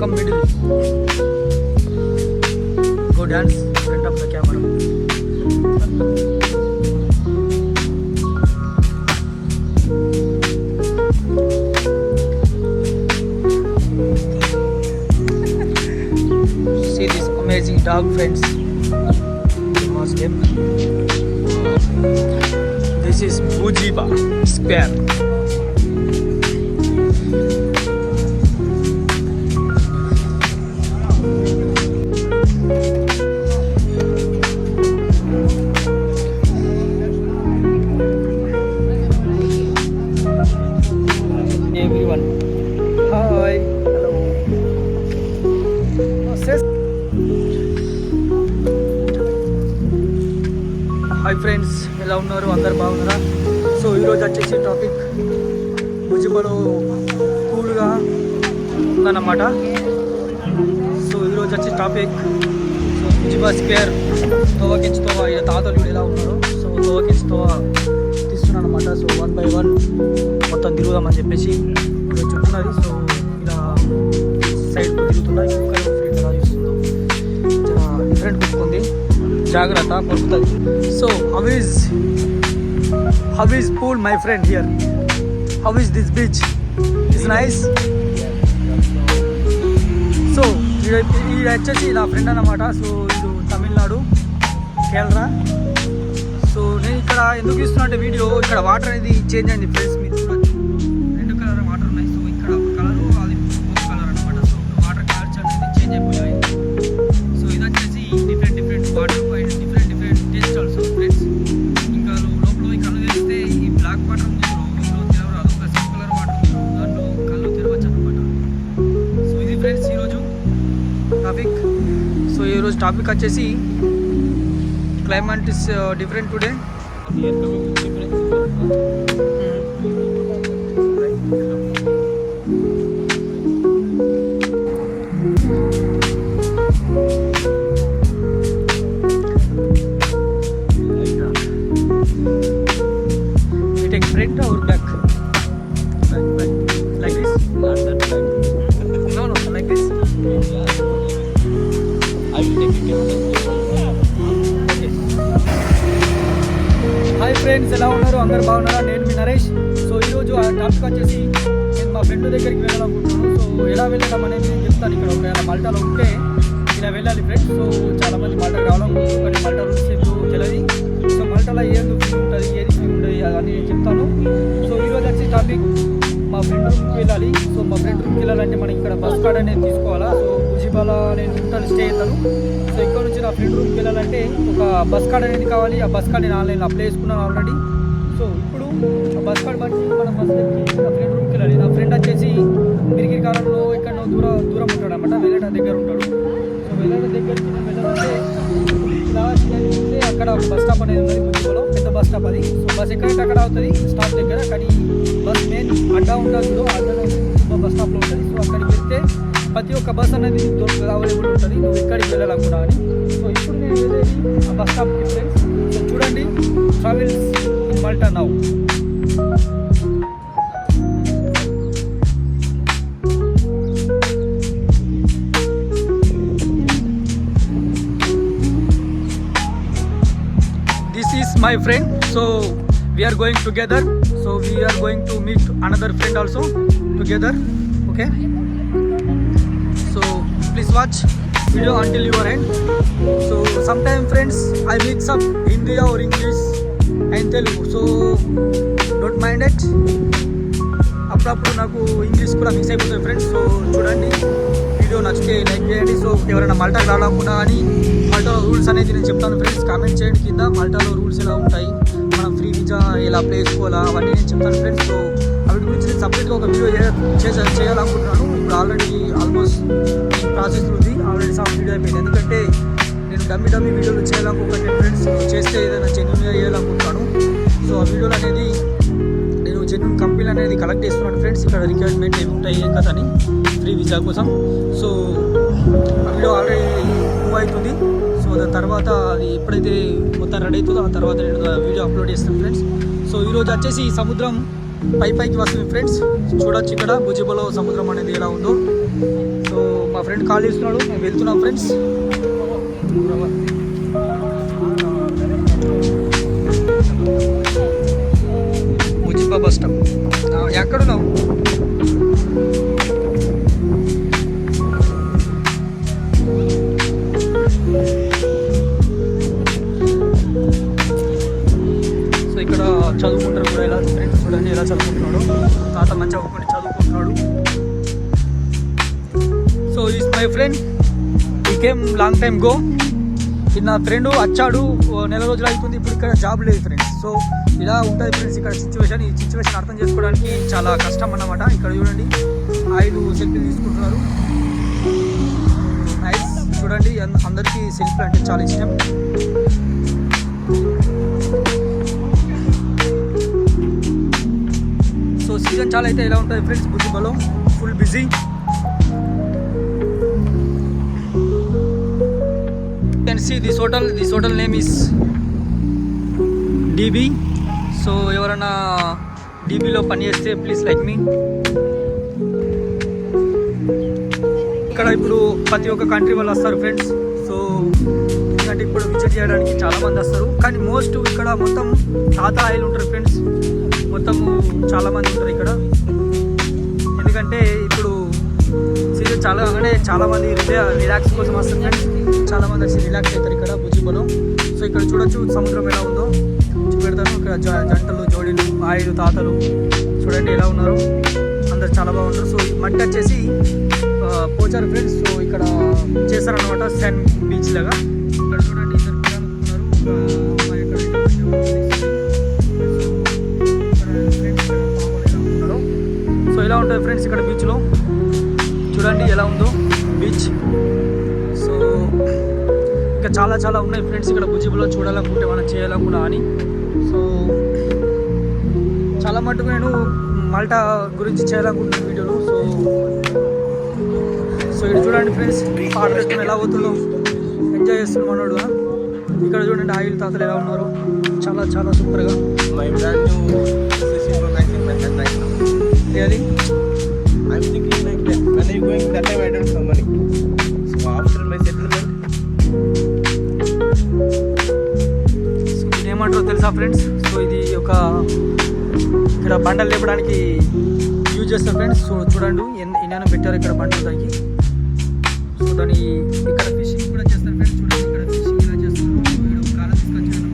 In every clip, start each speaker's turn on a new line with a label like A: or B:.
A: come middle. Go dance in front of the camera. See this amazing dog, friends. Ask him. This is Bujiba Square. Everyone, hi, hello. Hi friends, ఎలా ఉన్నారు? అందరు బాగున్నారా? So ఈరోజు వచ్చేసి topic భుజిబలో కూల్గా ఉందన్నమాట. So ఈరోజు వచ్చే టాపిక్ సో భుజిబా స్క్వేర్ తోవకించి తోవ ఇలా తాతలు వీడు ఎలా ఉన్నారు. సో తోవకించి తోవ తీస్తున్నాను అనమాట. సో 1 by 1 మొత్తం తిరుగుదామని చెప్పేసి ఇప్పుడు చెప్తున్నది. సో ఇలా సైడ్ తిరుగుతున్నాయి. ఎలా చూస్తుందో డిఫరెంట్ కొట్టుకుంది, జాగ్రత్త కొడుకుతుంది. So how is pool my friend here? How is this beach? Is nice? So ఇది వచ్చేసి నా ఫ్రెండ్ అన్నమాట. సో ఇది తమిళనాడు, కేరళ. సో నేను ఇక్కడ ఎందుకు ఇస్తున్నా అంటే వీడియో, ఇక్కడ వాటర్ అనేది చేంజ్ అయింది ఫ్రెండ్స్. మీరు చూడొచ్చు, 2 కలర్ వాటర్ ఉన్నాయి. సో ఇక్కడ ఒక కలరు, అది ఒక కలర్ అనమాట. సో వాటర్ కలర్స్ అనేది చేంజ్ అయిపోయాయి. సో ఇది వచ్చేసి different water and different taste also friends. ఇంకా లోపల ఈ కళ్ళు తెరిస్తే ఈ బ్లాక్ వాటర్ ఉంది, లోపల తెరవరు. అదొక సింపుల్ కలర్ వాటర్ ఉంది, దాంట్లో కళ్ళు తెరవచ్చు అనమాట. సో ఇది ఫ్రెండ్స్ ఈరోజు టాపిక్. సో ఈరోజు టాపిక్ వచ్చేసి climate is different today. Front or back? Like this?
B: Not that back.
A: No, like this.
B: I will take it.
A: Okay. Hi friends, ఎలా ఉన్నారు? అందరు బాగున్నారా? నేను మీ నరేష్. సో ఈరోజు ఆ టాపిక్ వచ్చేసి నేను మా ఫ్రెండ్ దగ్గరికి వెళ్ళాలనుకుంటున్నాను. సో ఎలా వెళ్ళడం అనేది నేను చెప్తాను. ఇక్కడ ఒకవేళ మల్టాలో ఉంటే ఇలా వెళ్ళాలి ఫ్రెండ్స్. సో చాలామంది మల్టా రావాలనుకుంటున్నారు, కానీ మల్టా రూల్స్ ఏదో తెలియదు. సో మల్టాలో ఏది ఫ్రీ ఉంటుంది, ఏది ఫ్రీ ఉంటుంది అని నేను చెప్తాను. సో ఈరోజు వచ్చి టాపిక్ మా ఫ్రెండ్ రూమ్కి వెళ్ళాలి. సో మా ఫ్రెండ్ రూమ్కి వెళ్ళాలంటే మనం ఇక్కడ బస్ కార్డ్ అనేది తీసుకోవాలా. సో భుజిబాలో నేను ఉంటాను, స్టే అవుతాను. సో ఇక్కడ నుంచి నా ఫ్రెండ్ రూమ్కి వెళ్ళాలంటే ఒక బస్ కార్డ్ అనేది కావాలి. ఆ బస్ కార్డ్ నేను ఆన్లైన్లో అప్లై చేసుకున్నాను ఆల్రెడీ. సో ఇప్పుడు ఆ బస్ కార్డ్ బట్టి మనం బస్ ఎక్కి నా ఫ్రెండ్ రూమ్కి వెళ్ళాలి. నా ఫ్రెండ్ వచ్చేసి మిరిగిరి కాలంలో ఇక్కడ దూరం ఉంటాడు అనమాట, వెళ్ళడం దగ్గర ఉంటాడు. సో వెళ్ళడం దగ్గరికి నేను వెళ్ళాలంటే అక్కడ ఒక బస్ స్టాప్ అనేది ఉంది భుజిబాలో, పెద్ద బస్ స్టాప్ అది. సో బస్ ఎక్కడైతే అక్కడ అవుతుంది స్టాప్ దగ్గర, కానీ బస్ మెయిన్ అడ్డా ఉండదు, అడ్డా బస్ స్టాప్లో ఉంటుంది. సో అక్కడికి వెళ్తే ప్రతి ఒక్క బస్ అనేది దొరుకుతుంది, అవైలబుల్ ఉంటుంది, నువ్వు ఎక్కడికి వెళ్ళాలనుకున్నా అని. సో ఇప్పుడు నేను వెళ్ళేది ఆ బస్ స్టాప్కి ఫ్రెండ్స్. సో చూడండి, travels in Malta now. This is my friend. So we are going together. So we are going to meet another friend also together. Okay. So please watch video until your end. So sometimes friends I mix up Hindi or English and Telugu. So don't mind it. అప్పుడప్పుడు నాకు English కూడా mix అయిపోతుంది friends. So చూడండి, video నచ్చితే like చేయండి. So ఎవరైనా మల్టాకి రావాలనుకున్నా కానీ మల్టాలో rules అనేది నేను చెప్తాను ఫ్రెండ్స్. కామెంట్ చేయండి కింద, మల్టాలో రూల్స్ ఎలా ఉంటాయి, మనం ఫ్రీ వీజా ఎలా అప్లై చేసుకోవాలా, అవన్నీ నేను చెప్తాను ఫ్రెండ్స్. సో వాటి గురించి నేను సపరేట్గా ఒక వీడియో చేయాలనుకుంటున్నాను. ఇప్పుడు ఆల్రెడీ ఆల్మోస్ట్ ప్రాసెస్ ఉంది, ఆల్రెడీ సమ్ వీడియో అయిపోయింది. ఎందుకంటే నేను డమ్మీ వీడియోలు చేయాలనుకుంటున్నాను ఫ్రెండ్స్. చేస్తే ఏదైనా జెన్యూన్గా చేయాలనుకుంటున్నాను. సో ఆ వీడియోలు అనేది నేను జెన్యూన్ కంపెనీ అనేది కలెక్ట్ చేస్తున్నాను ఫ్రెండ్స్. ఇక్కడ రిక్వైర్మెంట్ ఏమి ఉంటాయి ఏం కదా అని ఫ్రీ వీజా కోసం. సో ఆ వీడియో ఆల్రెడీ మూవ్ అవుతుంది. సో దాని తర్వాత అది ఎప్పుడైతే మొత్తం రెడీ అవుతుందో ఆ తర్వాత నేను వీడియో అప్లోడ్ చేస్తాను ఫ్రెండ్స్. సో ఈరోజు వచ్చేసి సముద్రం పైకి వస్తుంది ఫ్రెండ్స్. చూడొచ్చు ఇక్కడ భుజిబాలో సముద్రం అనేది ఎలా ఉందో. సో మా ఫ్రెండ్ కాల్ చేస్తున్నాడు, మేము వెళ్తున్నాం ఫ్రెండ్స్. Bugibba bus stop. ఎక్కడున్నావు? సో ఇక్కడ చదువుకుంటారు కూడా ఎలా ఫ్రెండ్స్, చూడండి ఎలా చదువుకుంటున్నాడు. తాత మంచిగా చదువుకొని చదువుకుంటున్నాడు. సో ఈస్ మై ఫ్రెండ్, ఈ కేమ్ లాంగ్ టైమ్ గో. ఇది నా ఫ్రెండ్ వచ్చాడు, నెల రోజులు అవుతుంది, ఇప్పుడు ఇక్కడ జాబ్ లేదు ఫ్రెండ్స్. సో ఇలా ఉంటుంది ఫ్రెండ్స్ ఇక్కడ సిచ్యువేషన్. ఈ సిచ్యువేషన్ అర్థం చేసుకోవడానికి చాలా కష్టం అన్నమాట. ఇక్కడ చూడండి 5 సెల్ఫీలు తీసుకుంటున్నారు. నైస్, చూడండి అందరికీ సెల్ఫీలు అంటే చాలా ఇష్టం. సో సీజన్ చాలా అయితే ఎలా ఉంటుంది ఫ్రెండ్స్ బుజిబాలో, full busy. You can see this hotel name is DB. So ఎవరైనా డీబీలో పని చేస్తే ప్లీజ్ లైక్ మీ. ఇక్కడ ఇప్పుడు ప్రతి ఒక్క కంట్రీ వాళ్ళు వస్తారు ఫ్రెండ్స్. సో ఎందుకంటే ఇప్పుడు విజిట్ చేయడానికి చాలామంది వస్తారు, కానీ మోస్ట్ ఇక్కడ మొత్తం తాత ఆయిల్ ఉంటారు ఫ్రెండ్స్. మొత్తం చాలామంది ఉంటారు ఇక్కడ, ఎందుకంటే ఇప్పుడు సీజన్ చాలామంది రిలాక్స్ కోసం వస్తారు ఫ్రెండ్స్. చాలామంది వచ్చి రిలాక్స్ అవుతారు ఇక్కడ బుజిబాలో. సో ఇక్కడ చూడొచ్చు సముద్రం ఎలా ఉందో చూపెడతాను. ఇక్కడ జంటలు, జోడీలు, ఆయిలు, తాతలు చూడండి ఎలా ఉన్నారు, అందరు చాలా బాగున్నారు. సో ఈ మట్టి వచ్చేసి పోచారు ఫ్రెండ్స్. సో ఇక్కడ చేస్తారనమాట శాండ్ బీచ్ లాగా. ఇక్కడ చూడండి ఇద్దరు పిల్లలు ఉన్నారు. సో ఇలా ఉంటుంది ఫ్రెండ్స్ ఇక్కడ బీచ్లో. చూడండి ఎలా ఉందో బీచ్. సో ఇంకా చాలా ఉన్నాయి ఫ్రెండ్స్ ఇక్కడ బుజిబాలో చూడాలనుకుంటే మనం చేయాలనుకున్నా అని. సో చాలా మటుకు నేను మాల్టా గురించి చేయాలనుకుంటున్నాను వీడియోలో. సో ఇక్కడ చూడండి ఫ్రెండ్స్ పాటలు వేసుకుని ఎలా పోతుందో ఎంజాయ్ చేస్తున్నాడు మనోడు. ఇక్కడ చూడండి ఆయిల్ తాతలు ఎలా ఉన్నారు, చాలా సూపర్గా. Really
B: I'm thinking like that. When are you going? That time I don't have money. So after my settlement.
A: So ఇది ఏమంటారో తెలుసా ఫ్రెండ్స్? సో ఇది ఒక ఇక్కడ బండలు లేపడానికి యూజ్ చేస్తారు ఫ్రెండ్స్. సో చూడండి ఎన్నైనా పెట్టారు ఇక్కడ బండలు దానికి. సో దాన్ని ఇక్కడ ఫిషింగ్ కూడా చేస్తారు ఫ్రెండ్స్. చూడండి ఇక్కడ ఫిషింగ్ ఇలా చేస్తారు. ఇక్కడ కాలం తీసుకొచ్చారు,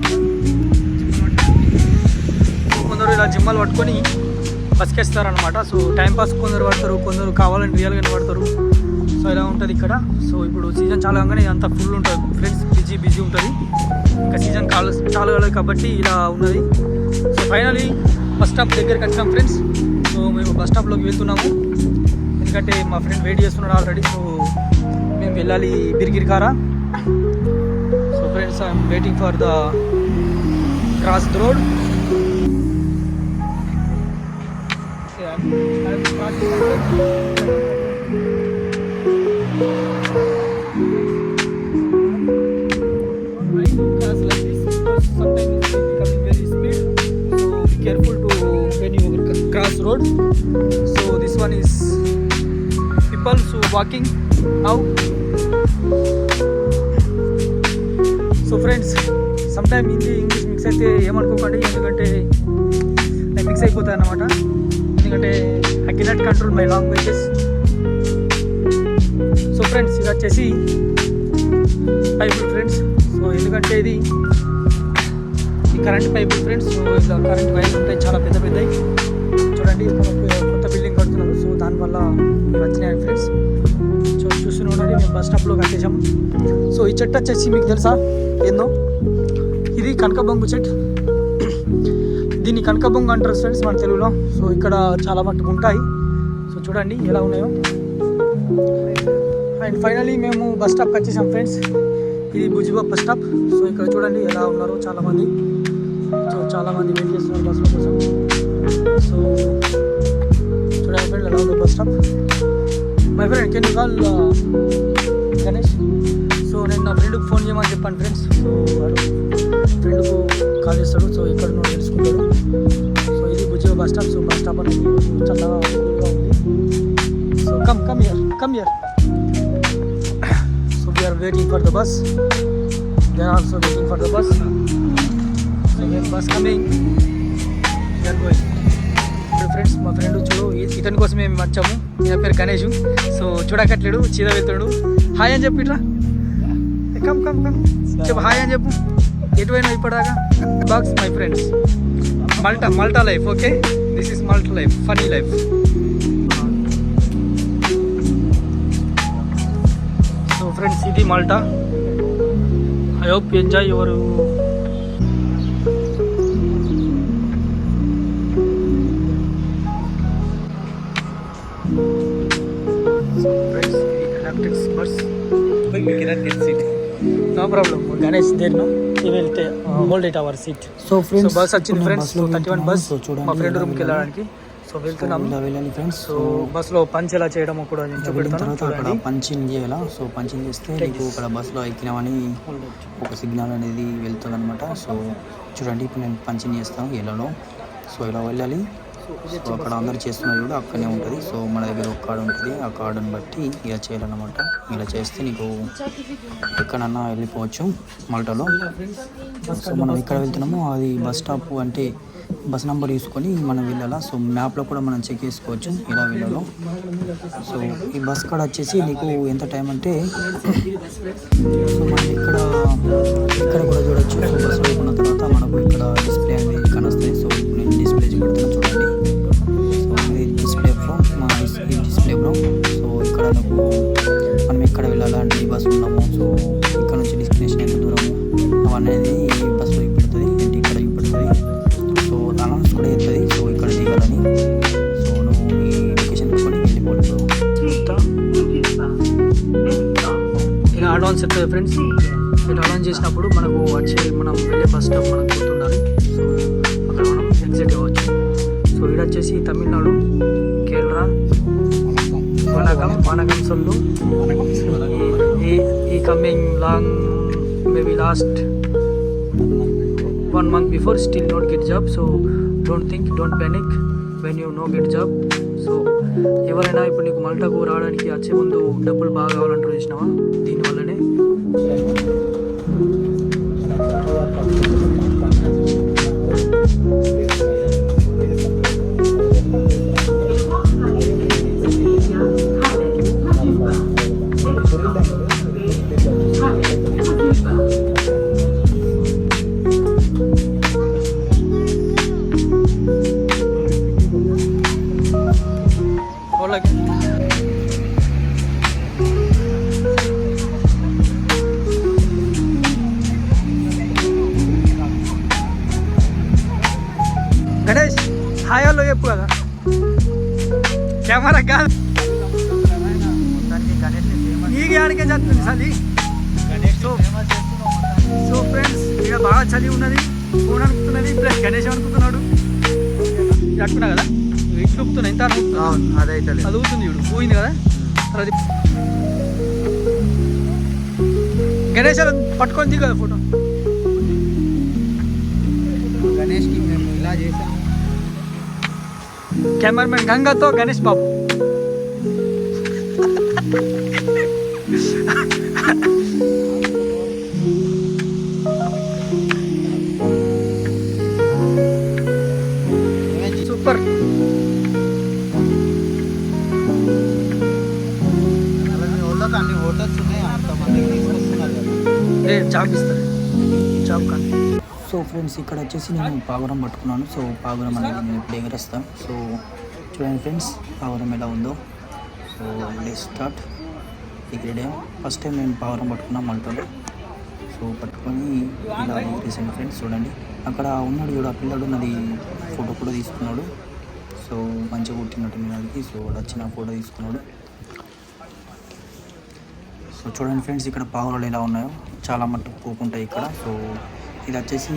A: కొందరు ఇలా జిమ్మలు పట్టుకొని బస్కేస్తారనమాట. సో టైంపాస్ కొందరు పడతారు, కొందరు కావాలని రియల్గానే పడతారు. సో ఇలా ఉంటుంది ఇక్కడ. సో ఇప్పుడు సీజన్ చాలా కాగానే అంతా ఫుల్ ఉంటుంది ఫ్రెండ్స్, బిజీ ఉంటుంది. ఇంకా సీజన్ చాలా కాలేదు కాబట్టి ఇలా ఉన్నది. సో ఫైనలీ బస్ స్టాప్ దగ్గరికి వచ్చాం ఫ్రెండ్స్. సో మేము బస్ స్టాప్లోకి వెళ్తున్నాము, ఎందుకంటే మా ఫ్రెండ్ వెయిట్ చేస్తున్నాడు ఆల్రెడీ. సో మేము వెళ్ళాలి బిర్గిరికారా. So friends I'm waiting for the cross the road. Careful to when you cross road. So this one is people who walking now. So friends, sometime Hindi English mix అయితే ఏమనుకోకండి, ఎందుకంటే నేను mix అయిపోతాను అన్నమాట. ఎందుకంటే I cannot control my languages. So friends ఇది వచ్చేసి పైపులు ఫ్రెండ్స్. సో ఎందుకంటే ఇది కరెంట్ పైపులు ఫ్రెండ్స్. సో ఇలా కరెంట్ వైర్లు ఉంటాయి చాలా పెద్దవి. చూడండి కొత్త బిల్డింగ్ కడుతున్నారు. సో దానివల్ల వచ్చినాయి ఫ్రెండ్స్. సో చూస్తూనే మేము బస్ స్టాప్లో కట్టేసాము. సో ఈ చెట్టు వచ్చేసి మీకు తెలుసా ఏందో? ఇది కనకబొంగు చెట్టు. దీన్ని కనకబొంగు అంటారు ఫ్రెండ్స్ మన తెలుగులో. సో ఇక్కడ చాలా మట్టుకు ఉంటాయి. సో చూడండి ఎలా ఉన్నాయో. అండ్ ఫైనలీ మేము బస్ స్టాప్కి వచ్చేసాం ఫ్రెండ్స్. ఇది బుజిబా బస్ స్టాప్. సో ఇక్కడ చూడండి ఎలా ఉన్నారు చాలామంది. సో చాలామంది వెయిట్ చేస్తున్నారు బస్సుల కోసం. సో చూడండి ఫ్రెండ్ ఎలా ఉంది bus stop. My friend can you call Ganesh? So నేను నా ఫ్రెండ్కి ఫోన్ చేయమని చెప్పాను ఫ్రెండ్స్. సో వాడు ఫ్రెండ్కు కాల్ చేస్తాడు. సో ఎక్కడ నువ్వు తెలుసుకుంటాడు. సో ఇది Bugibba bus stop. So bus stop అనేది చాలా కూల్గా ఉంది. So come here we are waiting for the bus. They are also waiting for the bus. So when bus coming, we are going. ఇప్పుడు friends మా friend చూడు ఇతని కోసం మేము వచ్చాము. ఈయన పేరు గణేష్. సో చూడకట్లేడు చీద వెళ్తాడు. హాయ్ అని చెప్పు ఇట్లా కమ్ కమ్ కమ్ చెప్పు హాయ్ అని చెప్పు. ఎటువైనా ఇప్పటిదాకా box my friends Malta life. Okay, this is Malta life, funny life. So friends ఇది Malta. I hope you enjoy your bus.
B: But we cannot get seat.
A: No problem. Ganesh there no. He will hold it our seat.
C: So friends
A: bus వచ్చింది friends. 31 bus
C: చూడండి
A: మా friend రూమ్కి వెళ్ళడానికి. So వెళ్తున్నాము.
C: వెళ్ళాలి friends.
A: So బస్సులో punch ఎలా చేయడం కూడా నేను చూపెడతాను.
C: అక్కడ పంచింగ్ చేయాలా. సో పంచింగ్ చేస్తే నీకు ఇక్కడ బస్సులో ఎక్కినామని ఒక సిగ్నల్ అనేది వెళ్తుంది అనమాట. సో చూడండి ఇప్పుడు నేను పంచింగ్ చేస్తాను ఎలాలో. సో ఇలా వెళ్ళాలి. సో అక్కడ అందరు చేస్తున్నారు కూడా అక్కడనే ఉంటుంది. సో మన దగ్గర ఒక కార్డు ఉంటుంది. ఆ కార్డుని బట్టి ఇలా చేయాలన్నమాట. ఇలా చేస్తే నీకు ఎక్కడన్నా వెళ్ళిపోవచ్చు మాల్టాలో. సో మనం ఎక్కడ వెళ్తున్నామో అది బస్ స్టాప్ అంటే బస్ నెంబర్ తీసుకొని మనం వెళ్ళాలా. సో మ్యాప్లో కూడా మనం చెక్ చేసుకోవచ్చు ఇలా వెళ్ళాలో. సో ఈ బస్ కాడ వచ్చేసి నీకు ఎంత టైం అంటే సో మనం ఇక్కడ కూడా చూడొచ్చు. సో బస్ వెళ్ళిన తర్వాత మనకు ఇక్కడ డిస్ప్లే అనేది కనొస్తుంది. సో నేను డిస్ప్లే పెడుతున్నా చూడండి. సో ఇది డిస్ప్లే బ్రో. సో ఇక్కడ నాకు మనం ఎక్కడ వెళ్ళాలంటే ఈ బస్సు ఉన్నాము. సో ఇక్కడ నుంచి డెస్టినేషన్ ఎంత దూరము అవన్నీ ఈ బస్సు చూపెడుతుంది. ఏంటి ఇక్కడ చూపెడుతుంది. సో అనౌన్స్ కూడా అవుతుంది. సో ఇక్కడ దిగాలని. సో నువ్వు ఈ లొకేషన్ పెట్టుకొని వెళ్ళిపోవచ్చు.
A: ఇలా అడ్వాన్స్ చెప్తుంది ఫ్రెండ్స్. ఇలా అడ్వాన్స్ చేసినప్పుడు మనకు మనం వెళ్ళే బస్ స్టాప్ మనకు గుర్తుండాలి. సో అక్కడ మనం ఎగ్జిట్ అవ్వచ్చు. సో ఇక్కడ వచ్చేసి తమిళనాడు, కేరళ, వనగం సొల్లు. ఈ coming long maybe last 1 month before still not get job. So don't panic when you no get job. So ఎవరైనా ఇప్పుడు నీకు మల్టాకు రావడానికి వచ్చే ముందు డబ్బులు బాగా కావాలంటారు చూసినావా, దీనివల్లనే. గణేష్ హాయ్ వాళ్ళు చెప్పు కదా కెమెరా కాదు. నీకు ఆడికే చదువుతుంది చలి. సో ఫ్రెండ్స్ ఇక్కడ బాగా చలి ఉన్నది. ఫోన్ అనుకుంటున్నది ప్లస్ గణేష్ అనుకుంటున్నాడు. అనుకున్నా కదా ఇట్లు ఊపుతున్నా. ఇంత
B: అదైతే
A: అది ఊతుంది ఇప్పుడు పోయింది కదా. తర్వాత గణేష్ పట్టుకొని దిగు కదా ఫోటో.
B: గణేష్కి మేము ఇలా చేసాం.
A: కెమెరామెన్ గంగాతో గణేష్ బాబు. సూపర్.
B: అన్ని హోటల్స్ ఉన్నాయి. అంతమంది తీసుకొస్తున్నారు కదా.
A: జాబ్ ఇస్తారు. జాబ్ కానీ.
C: సో ఫ్రెండ్స్ ఇక్కడ వచ్చేసి నేను పావురం పట్టుకున్నాను. సో పావురం అనేది నేను ఇప్పుడు ఎగరేస్తాను. సో చూడండి ఫ్రెండ్స్ పావురం ఎలా ఉందో. సో లెట్స్ స్టార్ట్ ఎగరేయడం. ఫస్ట్ టైం నేను పావురం పట్టుకున్నాను మల్టాలో. సో పట్టుకొని ఇలా ఎగరేసాను ఫ్రెండ్స్. చూడండి అక్కడ ఉన్నాడు చూడు ఆ పిల్లడు నాది ఫోటో కూడా తీసుకున్నాడు. సో మంచిగా కొట్టినట్టు నాది. సో వచ్చిన ఫోటో తీసుకున్నాడు. సో చూడండి ఫ్రెండ్స్ ఇక్కడ పావురాలు ఎలా ఉన్నాయో చాలా మట్టుకు పోకుంటాయి ఇక్కడ. సో ఇది వచ్చేసి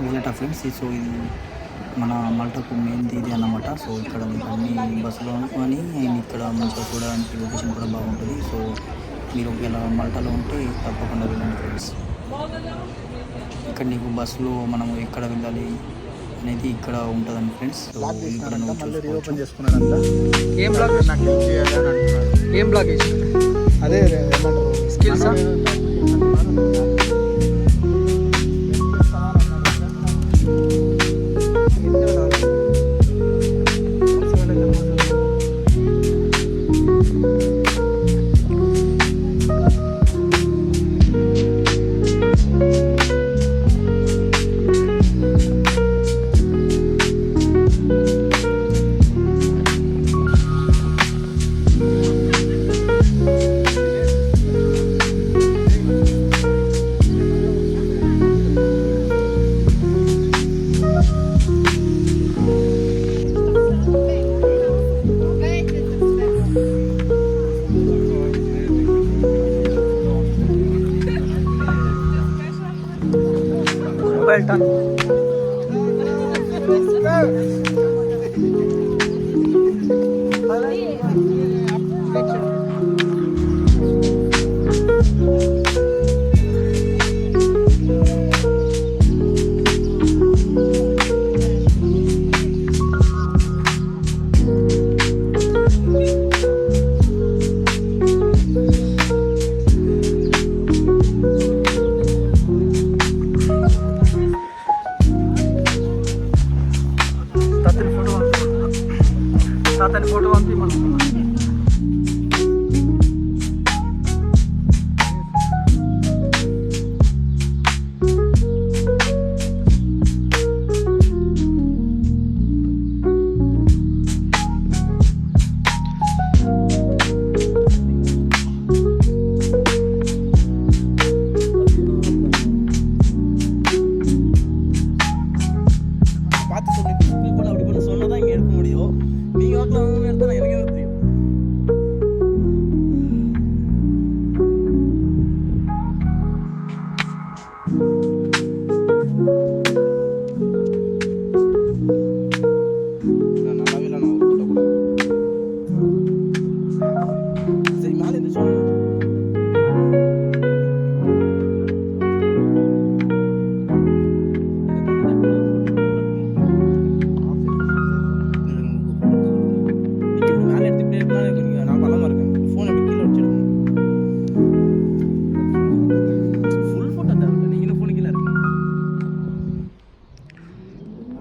C: ఊరట ఫ్రెండ్స్. సో ఇది మన మల్టాకు మెయిన్ ఇది అన్నమాట. సో ఇక్కడ మీకు అన్ని బస్సులో కానీ ఇక్కడ మంచిగా చూడడానికి లొకేషన్ కూడా బాగుంటుంది. సో మీరు ఒకవేళ మల్టాలో ఉంటే తప్పకుండా వెళ్ళండి ఫ్రెండ్స్. ఇక్కడ నీకు బస్సులో మనం ఎక్కడ వెళ్ళాలి అనేది ఇక్కడ ఉంటుందండి ఫ్రెండ్స్. సో ఇక్కడ
B: ఓపెన్ చేసుకున్నాడు.
A: ఏం బ్లాగ్
B: నాకు హెల్ప్ చేయాలని అంటున్నాడు.
A: ఏం బ్లాగ్ వేసి
B: అదే
A: స్కిల్స్ Barsa. Well done. తాతని ఫోటో పంపి మనం
B: பார்த்து சொல்லி இப்போ அப்படி பண்ண சொன்னதான் இங்கே எடுக்க முடியும். நீங்கள் வாட்டில் அவங்க எடுத்தால் எனக்கு என்ன தெரியும்? நான் நல்லாவே இல்லை, நான் ஒரு கூட்டக்கூடாது. சரி மேலே இருந்து சொல்லணும். மேலே எடுத்து இப்படி எடுக்கணும், நான் பலமாக இருக்கேன். ஃபோன் அப்படி கீழே வச்சிருக்கணும். ஃபுல் ஃபோட்டோ தேவை, நீங்கள் இன்னும் ஃபோனு கீழே இருக்கு.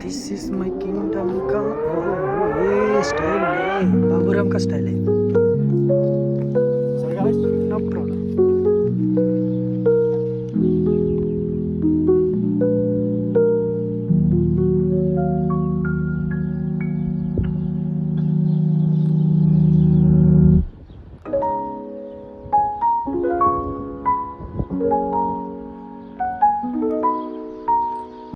A: दिस इज माय किंगडम का ये स्टाइल है बाबूराम का स्टाइल है नो प्रॉब्लम